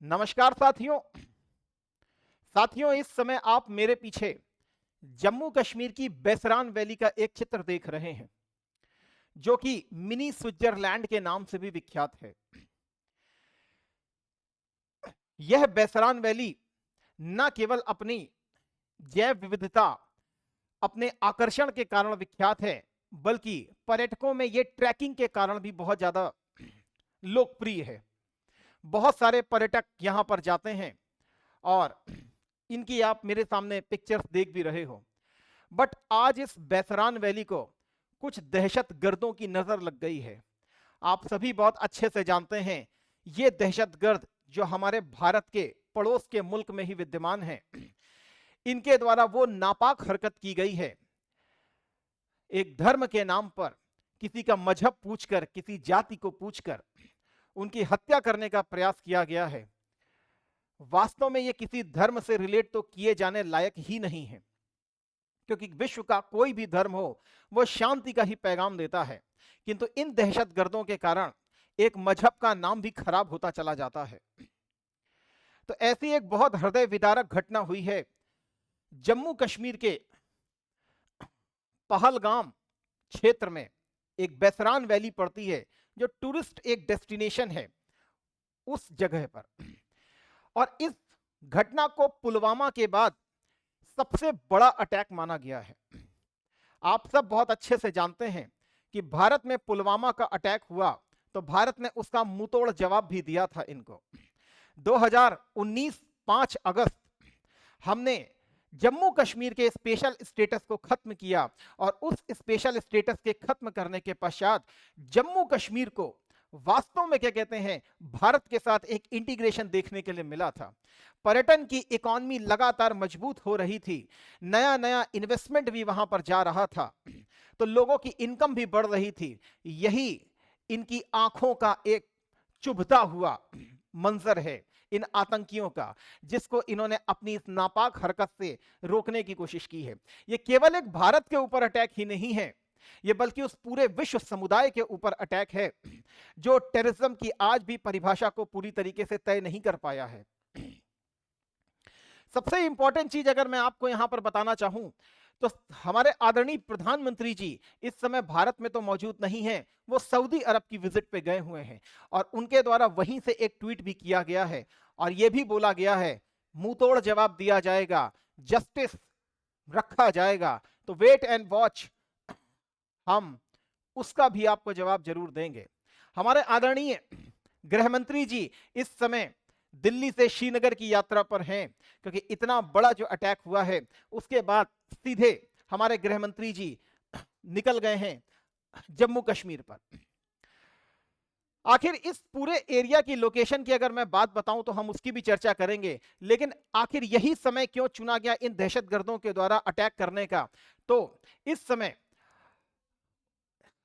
नमस्कार साथियों। इस समय आप मेरे पीछे जम्मू कश्मीर की बेसरान वैली का एक चित्र देख रहे हैं, जो कि मिनी स्विट्जरलैंड के नाम से भी विख्यात है। यह बेसरान वैली न केवल अपनी जैव विविधता, अपने आकर्षण के कारण विख्यात है, बल्कि पर्यटकों में यह ट्रैकिंग के कारण भी बहुत ज्यादा लोकप्रिय है। बहुत सारे पर्यटक यहां पर जाते हैं और इनकी आप मेरे सामने पिक्चर्स देख भी रहे हो। बट आज इस बेसरान वैली को कुछ दहशत गर्दों की नजर लग गई है। आप सभी बहुत अच्छे से जानते हैं, ये दहशत गर्द जो हमारे भारत के पड़ोस के मुल्क में ही विद्यमान है, इनके द्वारा वो नापाक हरकत की गई है। एक धर्म के नाम पर किसी का मजहब पूछकर, किसी जाति को पूछकर उनकी हत्या करने का प्रयास किया गया है। वास्तव में ये किसी धर्म से रिलेट तो किए जाने लायक ही नहीं है, क्योंकि विश्व का कोई भी धर्म हो वो शांति का ही पैगाम देता है। किंतु इन दहशतगर्दों के कारण एक मजहब का नाम भी खराब होता चला जाता है। तो ऐसी एक बहुत हृदय विदारक घटना हुई है जम्मू कश्मीर के पहलगाम क्षेत्र में। एक बेसरान वैली पड़ती है जो टूरिस्ट एक डेस्टिनेशन है उस जगह पर। और इस घटना को पुलवामा के बाद सबसे बड़ा अटैक माना गया है। आप सब बहुत अच्छे से जानते हैं कि भारत में पुलवामा का अटैक हुआ तो भारत ने उसका मुंहतोड़ जवाब भी दिया था इनको। 2019 5 अगस्त हमने जम्मू कश्मीर के स्पेशल स्टेटस को खत्म किया और उस स्पेशल स्टेटस के खत्म करने के पश्चात जम्मू कश्मीर को वास्तव में क्या कहते हैं, भारत के साथ एक इंटीग्रेशन देखने के लिए मिला था। पर्यटन की इकोनॉमी लगातार मजबूत हो रही थी, नया नया इन्वेस्टमेंट भी वहां पर जा रहा था, तो लोगों की इनकम भी बढ़ रही थी। यही इनकी आंखों का एक चुभता हुआ मंजर है इन आतंकियों का, जिसको इन्होंने अपनी इस नापाक हरकत से रोकने की कोशिश की है। यह केवल एक भारत के ऊपर अटैक ही नहीं है, यह बल्कि उस पूरे विश्व समुदाय के ऊपर अटैक है जो टेररिज्म की आज भी परिभाषा को पूरी तरीके से तय नहीं कर पाया है। सबसे इंपॉर्टेंट चीज अगर मैं आपको यहां पर बताना चाहूं तो हमारे आदरणीय प्रधानमंत्री जी इस समय भारत में तो मौजूद नहीं हैं, वो सऊदी अरब की विजिट पे गए हुए हैं और उनके द्वारा वहीं से एक ट्वीट भी किया गया है और यह भी बोला गया है मुंह तोड़ जवाब दिया जाएगा, जस्टिस रखा जाएगा, तो वेट एंड वॉच, हम उसका भी आपको जवाब जरूर देंगे। हमारे आदरणीय गृह मंत्री जी इस समय दिल्ली से श्रीनगर की यात्रा पर हैं, क्योंकि इतना बड़ा जो अटैक हुआ है उसके बाद सीधे हमारे गृह मंत्री जी निकल गए हैं जम्मू कश्मीर पर। आखिर इस पूरे एरिया की लोकेशन की अगर मैं बात बताऊं तो हम उसकी भी चर्चा करेंगे, लेकिन आखिर यही समय क्यों चुना गया इन दहशतगर्दों के द्वारा अटैक करने का? तो इस समय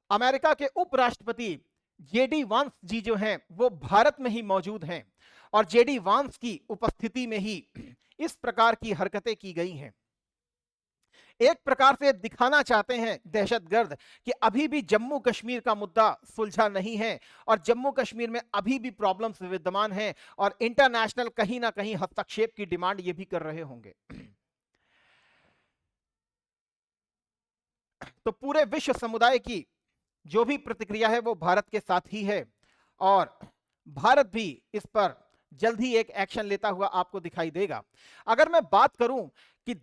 अमेरिका के उपराष्ट्रपति जेडी वांस जी जो हैं वो भारत में ही मौजूद हैं और जेडी वांस की उपस्थिति में ही इस प्रकार की हरकतें की गई हैं। एक प्रकार से दिखाना चाहते हैं दहशतगर्द कि अभी भी जम्मू कश्मीर का मुद्दा सुलझा नहीं है और जम्मू कश्मीर में अभी भी प्रॉब्लम्स विद्यमान हैं और इंटरनेशनल कहीं ना कहीं हस्तक्षेप की डिमांड ये भी कर रहे होंगे। तो पूरे विश्व समुदाय की जो भी प्रतिक्रिया है वो भारत के साथ ही है और भारत भी इस पर जल्द ही एक एक्शन लेता हुआ आपको दिखाई देगा। अगर मैं बात करूं कि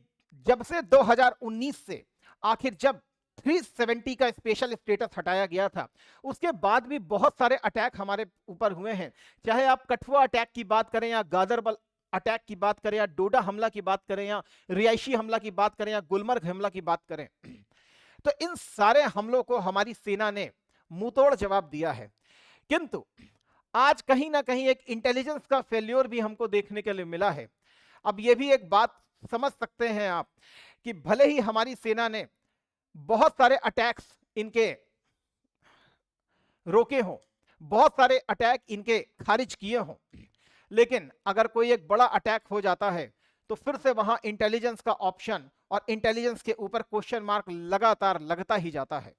जब से 2019 से आखिर जब 370 का स्पेशल स्टेटस हटाया गया था, उसके बाद भी बहुत सारे अटैक हमारे ऊपर हुए हैं। चाहे आप कठुआ अटैक की बात करें या गादरबल अटैक की बात करें या डोडा हमला की बात करें या रिहायशी हमला की बात करें या गुलमर्ग हमला की बात करें, तो इन सारे हमलों को हमारी सेना ने मुंहतोड़ जवाब दिया है। किंतु आज कहीं ना कहीं एक इंटेलिजेंस का फेल्योर भी हमको देखने के लिए मिला है। अब यह भी एक बात समझ सकते हैं आप कि भले ही हमारी सेना ने बहुत सारे अटैक्स इनके रोके हों, बहुत सारे अटैक इनके खारिज किए हों, लेकिन अगर कोई एक बड़ा अटैक हो जाता है तो फिर से वहां इंटेलिजेंस का ऑप्शन और इंटेलिजेंस के ऊपर क्वेश्चन मार्क लगातार लगता ही जाता है।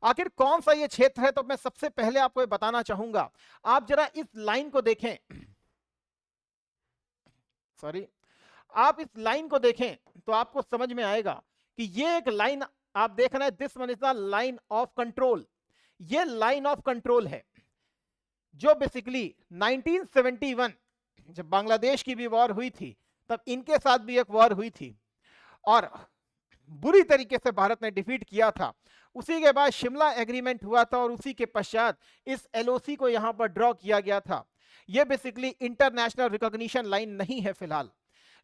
आखिर कौन सा ये क्षेत्र है, तो मैं सबसे पहले आपको ये बताना चाहूंगा। आप जरा इस लाइन को देखें, सॉरी, आप इस लाइन को देखें तो आपको समझ में आएगा कि ये एक लाइन आप देख रहे हैं, this one is the line of control. ये लाइन ऑफ कंट्रोल है जो बेसिकली 1971 जब बांग्लादेश की भी वॉर हुई थी तब इनके साथ भी एक वॉर हुई थी और बुरी तरीके से भारत ने डिफीट किया था। उसी के बाद शिमला एग्रीमेंट हुआ था और उसी के पश्चात इस एलओसी को यहां पर ड्रॉ किया गया था। यह बेसिकली इंटरनेशनल रिकॉग्निशन लाइन नहीं है फिलहाल,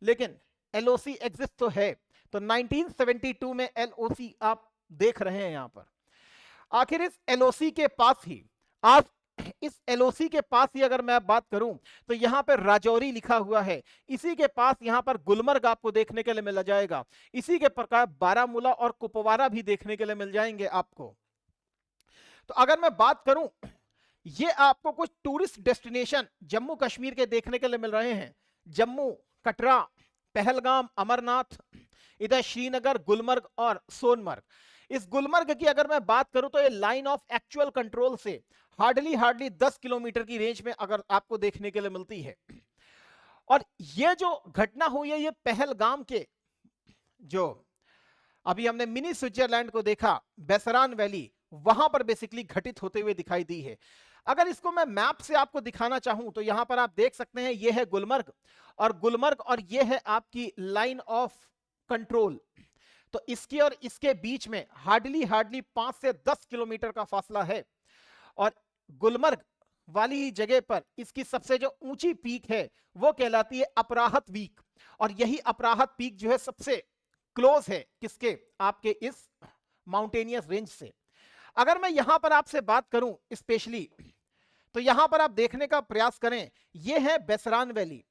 लेकिन एलओसी एग्जिस्ट तो है। तो 1972 में एलओसी आप देख रहे हैं यहां पर। आखिर इस एलओसी के पास ही, आप इस एलओसी के पास ही अगर मैं बात करूं तो यहां पर राजौरी लिखा हुआ है, इसी के पास यहां पर गुलमर्ग आपको देखने के लिए मिल जाएगा, इसी के प्रकार बारामूला और कुपवारा भी देखने के लिए मिल जाएंगे आपको। तो अगर मैं बात करूं, ये आपको कुछ टूरिस्ट डेस्टिनेशन जम्मू कश्मीर के देखने के लिए मिल रहे हैं। जम्मू, कटरा, पहलगाम, अमरनाथ, इधर श्रीनगर, गुलमर्ग और सोनमर्ग। इस गुलमर्ग की अगर मैं बात करूं तो ये लाइन ऑफ एक्चुअल कंट्रोल से हार्डली 10 किलोमीटर की रेंज में अगर आपको देखने के लिए मिलती है। और ये जो घटना हुई है ये पहलगाम के, जो अभी हमने मिनी स्विट्जरलैंड को देखा, बेसरान वैली, वहां पर बेसिकली घटित होते हुए दिखाई दी है। अगर इसको मैं मैप से आपको दिखाना चाहूं तो यहां पर आप देख सकते हैं ये है गुलमर्ग और ये है आपकी लाइन ऑफ कंट्रोल। तो इसके और इसके बीच में हार्डली 5 से 10 किलोमीटर का फासला है। और गुलमर्ग वाली जगह पर इसकी सबसे जो ऊंची पीक है वो कहलाती है अपराहत पीक, और यही अपराहत पीक जो है सबसे क्लोज है किसके, आपके इस माउंटेनियस रेंज से। अगर मैं यहां पर आपसे बात करूं स्पेशली, तो यहां पर आप देखने का प्रयास करें, ये है बेसरान वैली,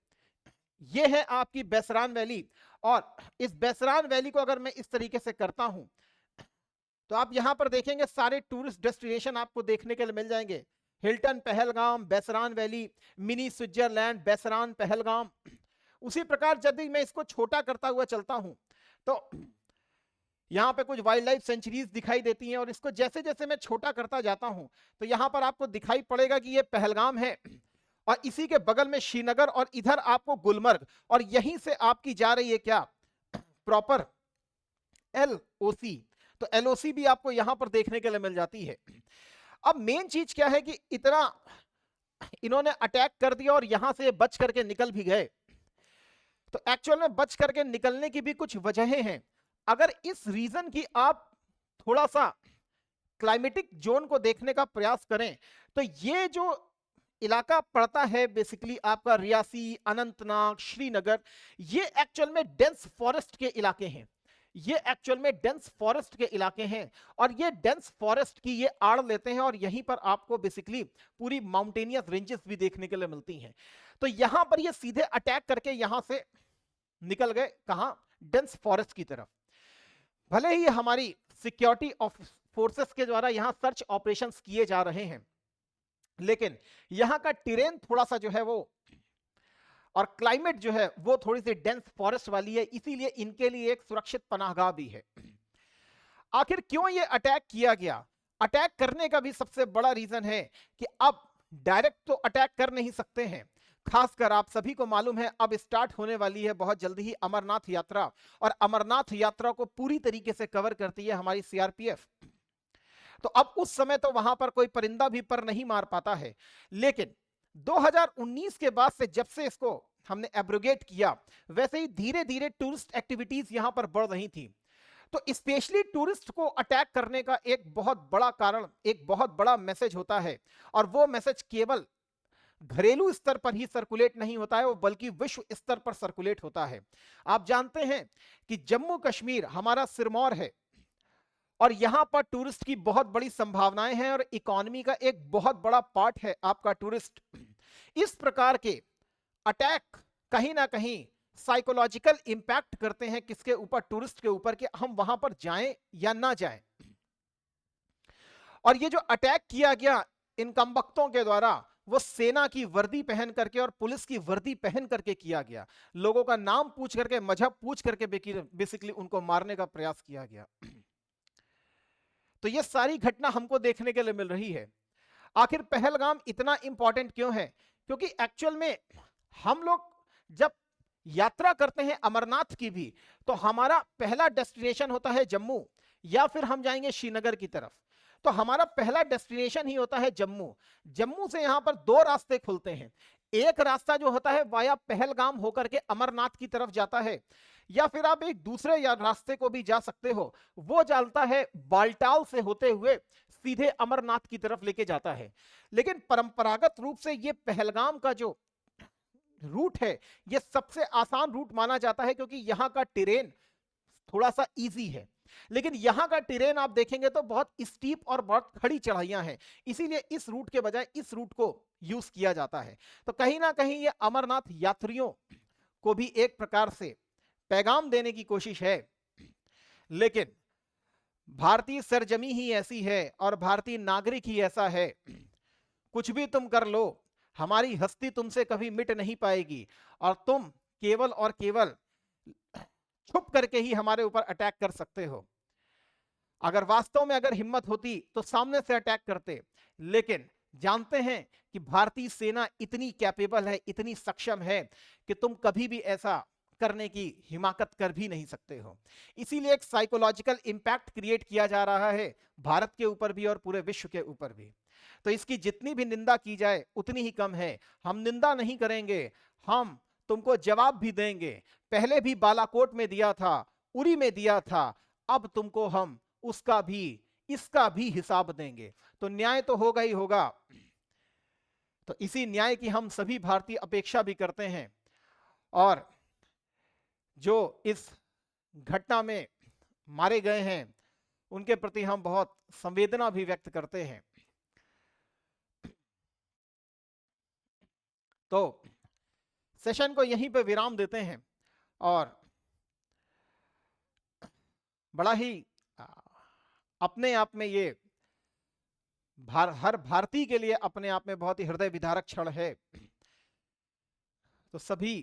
ये है आपकी बेसरान वैली। और इस बेसरान वैली को अगर मैं इस तरीके से करता हूं तो आप यहां पर देखेंगे सारे टूरिस्ट डेस्टिनेशन आपको देखने के लिए मिल जाएंगे। Hilton, Pahalgam, Baisaran valley, mini Switzerland, Baisaran, Pahalgam. उसी प्रकार यदि मैं इसको छोटा करता हुआ चलता हूं तो यहां पे कुछ वाइल्ड लाइफ सेंचुरीज दिखाई देती हैं, और इसको जैसे जैसे मैं छोटा करता जाता हूं तो यहां पर आपको दिखाई पड़ेगा कि ये पहलगाम है और इसी के बगल में श्रीनगर और इधर आपको गुलमर्ग, और यहीं से आपकी जा रही है क्या, प्रॉपर एलओसी। तो एलओसी भी आपको यहां पर देखने के लिए मिल जाती है। अब मेन चीज क्या है कि इतना इन्होंने अटैक कर दिया और यहां से बच करके निकल भी गए। तो एक्चुअल में बच करके निकलने की भी कुछ वजहें हैं। अगर इस रीजन की आप थोड़ा सा क्लाइमेटिक जोन को देखने का प्रयास करें तो ये जो इलाका पड़ता है बेसिकली आपका रियासी, अनंतनाग, श्रीनगर, ये एक्चुअल में डेंस फॉरेस्ट के इलाके हैं। ये एक्चुअल में डेंस फॉरेस्ट के इलाके हैं और ये डेंस फॉरेस्ट की ये आड़ लेते हैं और यहीं पर आपको बेसिकली पूरी माउंटेनियस रेंजेस भी देखने के लिए मिलती हैं। तो यहां पर ये सीधे अटैक करके यहां से निकल गए, कहां, डेंस फॉरेस्ट की तरफ। भले ही हमारी सिक्योरिटी फोर्सेस के द्वारा यहां सर्च ऑपरेशंस किए जा रहे हैं, लेकिन यहां का टेरेन थोड़ा सा जो है वो, और क्लाइमेट जो है वो थोड़ी सी डेंस फॉरेस्ट वाली है, इसीलिए इनके लिए एक सुरक्षित पनाहगाह भी है। आखिर क्यों ये अटैक किया गया? अटैक करने का भी सबसे बड़ा रीजन है कि अब डायरेक्ट तो अटैक कर नहीं सकते हैं। खासकर आप सभी को मालूम है अब स्टार्ट होने वाली है बहुत जल्दी ही अमरनाथ यात्रा, और अमरनाथ यात्रा को पूरी तरीके से कवर करती है हमारी सीआरपीएफ। तो अब उस समय तो वहां पर कोई परिंदा भी पर नहीं मार पाता है, लेकिन 2019 के बाद से जब से इसको हमने एब्रोगेट किया, वैसे ही धीरे धीरे टूरिस्ट एक्टिविटीज यहां पर बढ़ रही थी। तो स्पेशली टूरिस्ट को अटैक करने का एक बहुत बड़ा कारण, एक बहुत बड़ा मैसेज होता है, और वो मैसेज केवल घरेलू स्तर पर ही सर्कुलेट नहीं होता है, वो बल्कि विश्व स्तर पर सर्कुलेट होता है। आप जानते हैं कि जम्मू कश्मीर हमारा सिरमौर है और यहां पर टूरिस्ट की बहुत बड़ी संभावनाएं हैं और इकोनॉमी का एक बहुत बड़ा पार्ट है आपका टूरिस्ट। इस प्रकार के अटैक कहीं ना कहीं साइकोलॉजिकल इंपैक्ट करते हैं किसके ऊपर, टूरिस्ट के ऊपर, कि हम वहां पर जाएं या ना जाएं। और ये जो अटैक किया गया इन कमबख्तों के द्वारा, वो सेना की वर्दी पहन करके और पुलिस की वर्दी पहन करके किया गया। लोगों का नाम पूछ करके, मजहब पूछ करके बेसिकली उनको मारने का प्रयास किया गया। तो ये सारी घटना हमको देखने के लिए मिल रही है। आखिर पहलगाम इतना इंपॉर्टेंट क्यों है? क्योंकि एक्चुअल में हम लोग जब यात्रा करते हैं अमरनाथ की भी, तो हमारा पहला डेस्टिनेशन होता है जम्मू, या फिर हम जाएंगे श्रीनगर की तरफ। तो हमारा पहला डेस्टिनेशन ही होता है जम्मू। जम्मू से यहां पर दो रास्ते खुलते हैं। एक रास्ता जो होता है वाया पहलगाम होकर के अमरनाथ की तरफ जाता है, या फिर आप एक दूसरे या रास्ते को भी जा सकते हो, वो चलता है बालटाल से होते हुए सीधे अमरनाथ की तरफ लेके जाता है। लेकिन परंपरागत रूप से ये पहलगाम का जो रूट है ये सबसे आसान रूट माना जाता है, क्योंकि यहां का टेरेन थोड़ा सा इजी है। लेकिन यहां का टेरेन आप देखेंगे तो बहुत स्टीप और बहुत खड़ी चढ़ाइयां हैं, इसीलिए इस रूट के बजाय इस रूट को यूज किया जाता है। तो कहीं ना कहीं ये अमरनाथ यात्रियों को भी एक प्रकार से पैगाम देने की कोशिश है। लेकिन भारतीय सरजमी ही ऐसी है और भारतीय नागरिक ही ऐसा है, कुछ भी तुम कर लो, हमारी हस्ती तुमसे कभी मिट नहीं पाएगी, और तुम केवल और केवल छुप करके ही हमारे ऊपर अटैक कर सकते हो। अगर वास्तव में अगर हिम्मत होती तो सामने से अटैक करते, लेकिन जानते हैं कि भारतीय सेना इतनी कैपेबल है, इतनी सक्षम है कि तुम कभी भी ऐसा करने की हिमाकत कर भी नहीं सकते हो। इसीलिए एक साइकोलॉजिकल इंपैक्ट क्रिएट किया जा रहा है भारत के ऊपर भी और पूरे विश्व के ऊपर भी। तो इसकी जितनी भी निंदा की जाए उतनी ही कम है। हम निंदा नहीं करेंगे, हम तुमको जवाब भी देंगे। पहले भी बालाकोट में दिया था, उरी में दिया था, अब तुमको हम उसका भी इसका भी हिसाब देंगे। तो न्याय तो होगा ही होगा। तो इसी न्याय की हम सभी भारतीय अपेक्षा भी करते हैं, और जो इस घटना में मारे गए हैं उनके प्रति हम बहुत संवेदना भी व्यक्त करते हैं। तो सेशन को यहीं पे विराम देते हैं, और बड़ा ही अपने आप में ये हर भारतीय के लिए अपने आप में बहुत ही हृदय विदारक क्षण है। तो सभी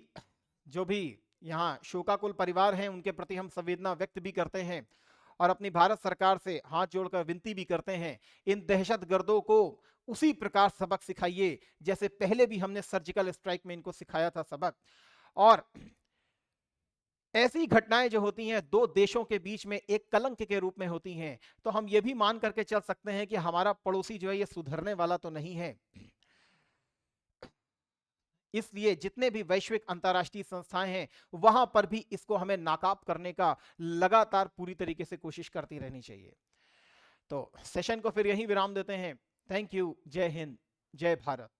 जो भी यहाँ शोकाकुल परिवार हैं उनके प्रति हम संवेदना व्यक्त भी करते हैं, और अपनी भारत सरकार से हाथ जोड़कर विनती भी करते हैं, इन दहशतगर्दों को उसी प्रकार सबक सिखाइए जैसे पहले भी हमने सर्जिकल स्ट्राइक में इनको सिखाया था सबक। और ऐसी घटनाएं जो होती हैं दो देशों के बीच में एक कलंक के रूप में होती हैं, तो हम ये भी मान करके चल सकते हैं कि हमारा पड़ोसी जो है ये सुधरने वाला तो नहीं है। इसलिए जितने भी वैश्विक अंतर्राष्ट्रीय संस्थाएं हैं वहां पर भी इसको हमें नाकाब करने का लगातार पूरी तरीके से कोशिश करती रहनी चाहिए। तो सेशन को फिर यहीं विराम देते हैं। Thank you. जय हिंद, जय भारत।